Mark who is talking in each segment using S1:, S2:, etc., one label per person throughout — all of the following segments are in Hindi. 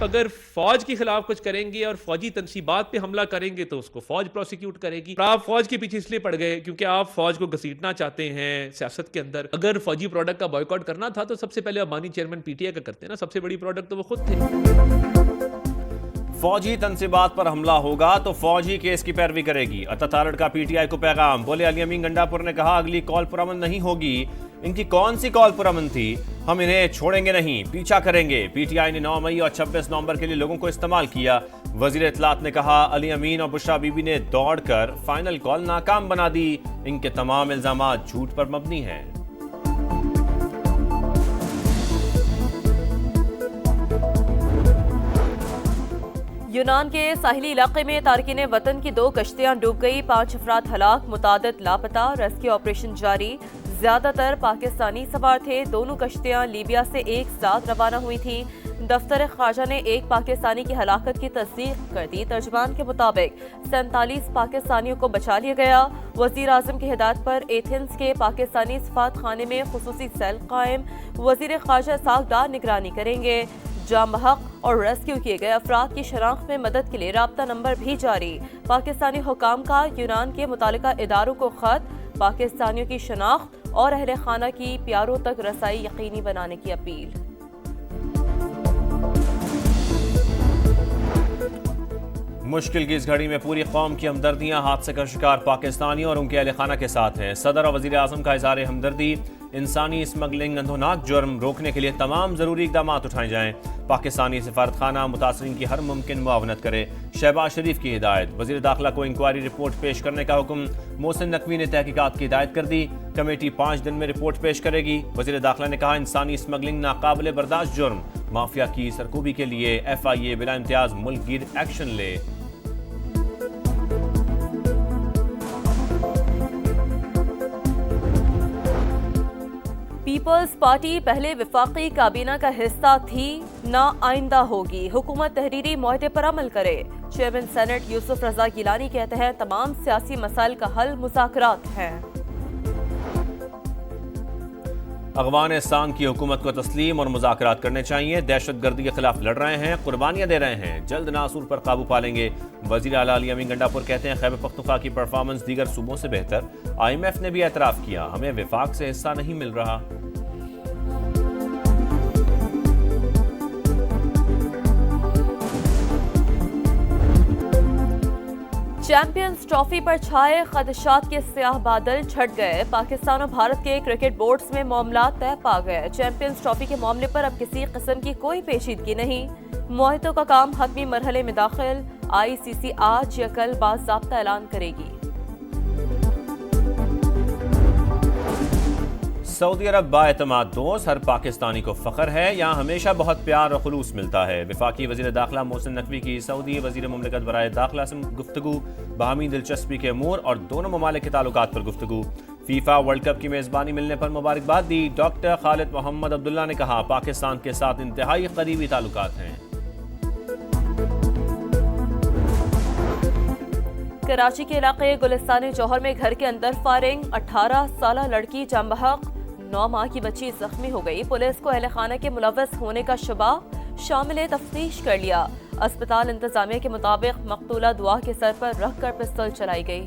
S1: अगर फौज के खिलाफ कुछ करेंगे और फौजी तनसीबात पे हमला करेंगे तो उसको फौज प्रोसिक्यूट करेगी। आप फौज के पीछे इसलिए पड़ गए क्योंकि आप फौज को घसीटना चाहते हैं सियासत के अंदर। अगर फौजी प्रोडक्ट का बॉयकॉट करना था तो सबसे पहले अबानी चेयरमैन पीटीआई का करते हैं ना, सबसे बड़ी प्रोडक्ट तो वो खुद थे।
S2: फौजी तनसीबात पर हमला होगा तो फौज ही केस की पैरवी करेगी। अता तारड़ का पीटीआई को पैगाम। बोले अली अमीन गंडापुर ने कहा अगली कॉल पुरअमन नहीं होगी। इनकी कौन सी कॉल पुरअमन थी? हम इन्हें छोड़ेंगे नहीं, पीछा करेंगे। पीटीआई ने 9 मई और 26 नवंबर के लिए लोगों को इस्तेमाल किया। वजीर इत्तलात ने कहा अली अमीन और बुशरा बीबी ने दौड़कर फाइनल कॉल नाकाम बना दी। इनके तमाम इल्जामात झूठ पर मबनी हैं।
S3: यूनान के साहिली इलाके में तारकीन वतन की 2 कश्तियां डूब गई, 5 अफराद हलाक, मुतादिद लापता। रेस्क्यू ऑपरेशन जारी। ज्यादातर पाकिस्तानी सवार थे। दोनों कश्तियां लीबिया से एक साथ रवाना हुई थी। दफ्तर ख्वाजा ने एक पाकिस्तानी की हलाकत की तस्दीक कर दी। तर्जमान के मुताबिक 47 पाकिस्तानियों को बचा लिया गया। वजीर आजम की हिदायत पर एथेंस के पाकिस्तानी सफारत खाने में खुसूसी सेल कायम। वजीर ख्वाजा इसाक डार निगरानी करेंगे। जाम बहक और रेस्क्यू किए गए अफराद की शनाख्त में मदद के लिए राब्ता नंबर भी जारी। पाकिस्तानी हुकाम का यूनान के मुतालिका इदारों को खत। पाकिस्तानियों की शनाख्त और अहले खाना की प्यारों तक रसाई यकीनी बनाने की अपील।
S2: मुश्किल की इस घड़ी में पूरी कौम की हमदर्दियां हादसे का शिकार पाकिस्तानियों और उनके अहले खाना के साथ हैं। सदर और वजीर आजम का इज़हार हमदर्दी। इंसानी स्मगलिंग अंधोनाक जुर्म रोकने के लिए तमाम जरूरी इकदाम उठाए जाएं। पाकिस्तानी सफारत खाना मुतासरीन की हर मुमकिन मुआवनत करे। शहबाज शरीफ की हिदायत। वजीर दाखिला को इंक्वायरी रिपोर्ट पेश करने का हुक्म। मोहसिन नकवी ने तहकीकात की हिदायत कर दी। कमेटी 5 दिन में रिपोर्ट पेश करेगी। वजीर दाखिला ने कहा इंसानी स्मगलिंग नाकाबिले बर्दाश्त जुर्म। माफिया की सरकूबी के लिए FIA बिला इम्तियाज मुल्कगीर एक्शन ले।
S3: पीपल्स पार्टी पहले विफाकी काबीना का हिस्सा थी, ना आइंदा होगी। हुकूमत तहरीरी मुआहदे पर अमल करे। चेयरमैन सेनेट यूसुफ रजा गिलानी कहते हैं तमाम सियासी मसाइल का हल मुज़ाकरात हैं।
S2: अफगानिस्तान की हुकूमत को तस्लीम और मुज़ाकरात करने चाहिए। दहशत गर्दी के खिलाफ लड़ रहे हैं, कुर्बानियां दे रहे हैं। जल्द नासूर पर काबू पालेंगे। वजीर आला अली अमीन गंडापुर कहते हैं खैबर पख्तूनख्वा की परफॉर्मेंस दीगर सूबों से बेहतर। IMF ने भी एतराफ़ किया हमें विफाक से हिस्सा नहीं मिल रहा।
S3: चैंपियंस ट्रॉफी पर छाए खदशात के स्याह बादल छट गए। पाकिस्तान और भारत के क्रिकेट बोर्ड्स में मामला तय पा गए। चैंपियंस ट्रॉफी के मामले पर अब किसी किस्म की कोई पेचीदगी नहीं। मुआहदों का काम हतमी मरहले में दाखिल। ICC आज या कल बाज़ाब्ता ऐलान करेगी।
S2: सऊदी अरब बाएतमाद दोस्त, हर पाकिस्तानी को फख्र है। यहाँ हमेशा बहुत प्यार और खुलूस मिलता है। वफाकी वजीर दाखिला मोहसिन नकवी की सऊदी वजीर मुमलिकत बराए दाखिला से गुफ्तगू। बाहमी दिलचस्पी के अमूर और दोनों ममालिक के ताल्लुकात पर गुफ्तगू। फीफा वर्ल्ड कप की मेज़बानी मिलने पर मुबारकबाद दी। डॉक्टर खालिद मोहम्मद अब्दुल्ला ने कहा पाकिस्तान के साथ इंतहाई करीबी ताल्लुकात हैं।
S3: कराची के इलाके गुलिस्तान जौहर में घर के अंदर फायरिंग। 18 साल लड़की जाम बहक, 9 माह की बच्ची जख्मी हो गई। पुलिस को अहले खाना के मुलव्वस होने का शुबा, शामिल तफ्तीश कर लिया। अस्पताल इंतजामिया के मुताबिक मकतूला दुआ के सर पर रख कर पिस्तौल चलाई गई।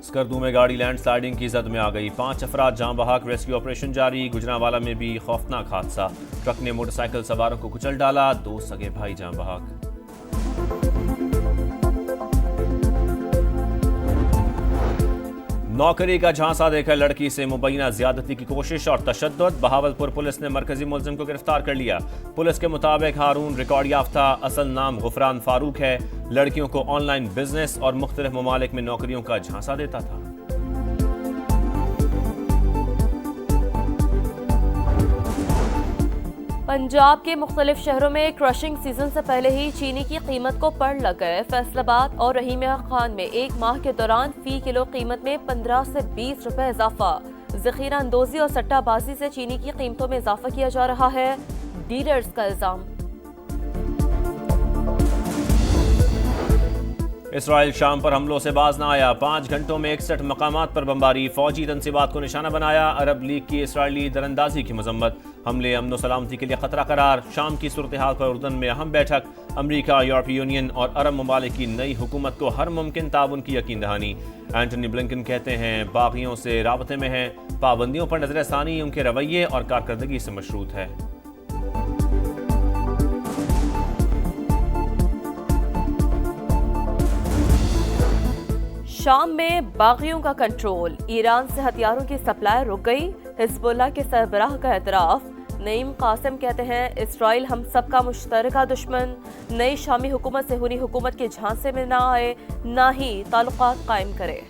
S2: स्कर्दू में गाड़ी लैंड स्लाइडिंग की जद में आ गई। 5 अफराद जाम बहक। रेस्क्यू ऑपरेशन जारी। गुजरांवाला में भी खौफनाक हादसा। ट्रक ने मोटरसाइकिल सवारों को कुचल डाला। 2 सगे भाई जाम बहक। नौकरी का झांसा देकर लड़की से मुबैना ज्यादती की कोशिश और तशद्दुद। बहावलपुर पुलिस ने मरकजी मुलजिम को गिरफ्तार कर लिया। पुलिस के मुताबिक हारून रिकॉर्ड याफ्ता, असल नाम गुफरान फारूक है। लड़कियों को ऑनलाइन बिजनेस और मुख्तलिफ ममालिक में नौकरियों का झांसा देता था।
S3: पंजाब के मुख्तलिफ शहरों में क्रशिंग सीजन से पहले ही चीनी की कीमत को पड़ लग गए। फैसलाबाद और रहीमिया खान में एक माह के दौरान फी किलो कीमत में 15 से 20 रुपए इजाफा। जखीरा अंदोजी और सट्टाबाजी से चीनी की कीमतों में इजाफा किया जा रहा है, डीलर्स का इल्जाम।
S2: इसराइल शाम पर हमलों से बाज ना आया। 5 घंटों में 61 मकामात पर बमबारी, फौजी तनसीबात को निशाना बनाया। अरब लीग की इसराइली दरअंदाजी की मजम्मत, हमले अमन व सलामती के लिए खतरा करार। शाम की सूरत हाल पर उर्दन में अहम बैठक, अमरीका, यूरोपीय यूनियन और अरब ममालिक की नई हुकूमत को हर मुमकिन ताउन की यकीन दहानी। एंटनी ब्लिंकन कहते हैं बागियों से राबते में हैं, पाबंदियों पर नजरसानी उनके रवैये और कारकर्दगी से मशरूत है।
S3: शाम में बागियों का कंट्रोल, ईरान से हथियारों की सप्लाई रुक गई। हिजबुल्लाह के सरबराह का एतराफ, नईम कासिम कहते हैं इसराइल हम सबका मुश्तरका दुश्मन, नई शामी हुकूमत से हुनी हुकूमत के झांसे में ना आए, ना ही ताल्लुकात कायम करे।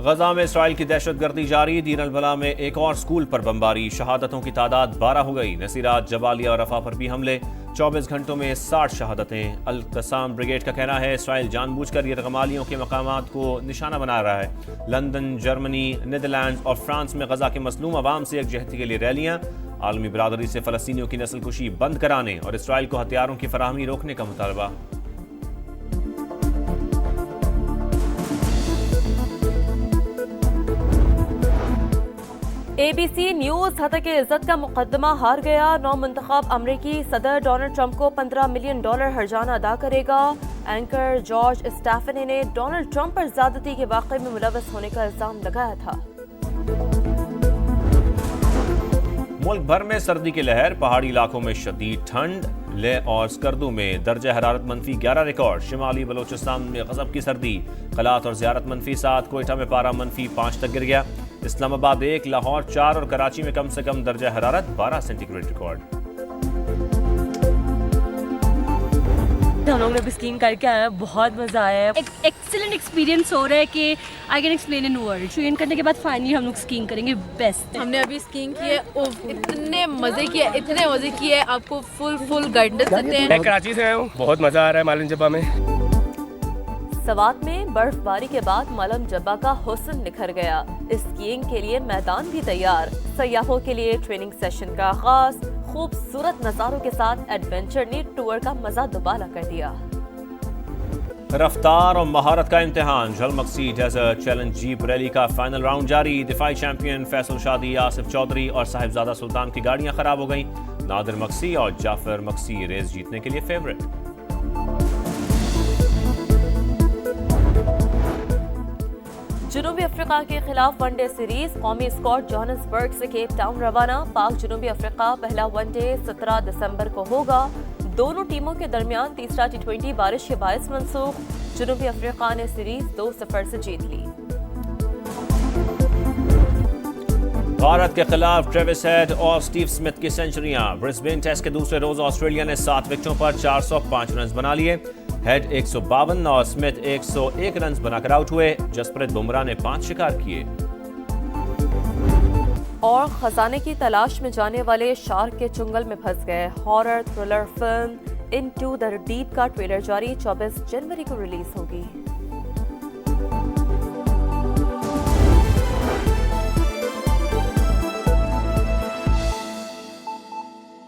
S2: गजा में इसराइल की दहशतगर्दी जारी, दीन अल-बला में एक और स्कूल पर बमबारी, शहादतों की तादाद 12 हो गई। नसीरात, जबालिया और रफा पर भी हमले, 24 घंटों में 60 शहादतें। अल-कसाम ब्रिगेड का कहना है इसराइल जानबूझकर यरगमालियों के मकामात को निशाना बना रहा है। लंदन, जर्मनी, नीदरलैंड और फ्रांस में गजा के मसलूम अवाम से यकजहती के लिए रैलियां। आलमी बरादरी से फ़लस्तीनियों की नस्लकुशी बंद कराने और इसराइल को हथियारों की फराहमी रोकने का मुतालबा।
S3: ABC न्यूज हतक इज्जत का मुकदमा हार गया। नौ मुंतखब अमरीकी सदर डोनाल्ड ट्रंप को $15 मिलियन हर्जाना अदा करेगा। एंकर जॉर्ज स्टेफनी ने डोनाल्ड ट्रंप पर ज्यादती के वाक़े में मुलव्वस होने का इल्जाम लगाया था।
S2: मुल्क भर में सर्दी की लहर, पहाड़ी इलाकों में शदीद ठंड। लेह और स्कर्दू में दर्जा हरारत -11 रिकॉर्ड। शिमाली बलोचिस्तान में गजब की सर्दी, कलात और ज़ियारत -7। कोयटा में पारा -5 तक गिर गया। इस्लामाबाद 1, लाहौर 4 और कराची में कम से कम दर्जा हरारत 12 सेंटीग्रेड रिकॉर्ड।
S4: हम लोग ने अभी स्कीइंग करके आए हैं, बहुत मज़ा आया है। एक्सीलेंट एक्सपीरियंस हो रहा है कि I can explain in word. Train करने के बाद फाइनली हम लोग स्कीइंग करेंगे, बेस्ट।
S5: हमने अभी स्कीइंग की है, इतने मज़े किए, आपको फुल गाइडेंस देते हैं।
S6: मैं कराची से आया हूँ, बहुत मज़ा आ रहा है मालन जब्बा में।
S3: सवात में बर्फबारी के बाद मालम जब्बा का हुस्न निखर गया। स्कीइंग के लिए मैदान भी तैयार। सयाहों के लिए ट्रेनिंग सेशन का आगाज, खूबसूरत नज़ारों के साथ एडवेंचर ने टूर का मजा दुबाला कर दिया।
S2: रफ्तार और महारत का इम्तिहान, झलमक्सी डेजर्ट चैलेंज जीप रैली का फाइनल राउंड जारी। दिफाई चैंपियन फैसल शादी, आसिफ चौधरी और साहिबजादा सुल्तान की गाड़ियां खराब हो गई। नादिर मक्सी और जाफर मक्सी रेस जीतने के लिए फेवरेट।
S3: जनूबी अफ्रीका के खिलाफ वनडे सीरीज, कौमी स्क्वाड जोहान्सबर्ग से केप टाउन रवाना। पाक जनूबी अफ्रीका पहला वनडे 17 दिसंबर को होगा। दोनों टीमों के दरमियान तीसरा T20 बारिश के बायस मंसूख। जनूबी अफ्रीका ने सीरीज 2-0 से जीत ली।
S2: भारत के खिलाफ ट्रेविस हेड और स्टीव स्मिथ की सेंचुरियां। ब्रिस्बेन टेस्ट के दूसरे रोज ऑस्ट्रेलिया ने 7 विकेटों पर 405 रन बना लिए। हेड 152 और स्मिथ 101 रन बनाकर आउट हुए। जसप्रीत बुमराह ने 5 शिकार किए।
S3: और खजाने की तलाश में जाने वाले शार्क के चुंगल में फंस गए। Horror thriller film into the deep का ट्रेलर जारी, 24 जनवरी को रिलीज होगी।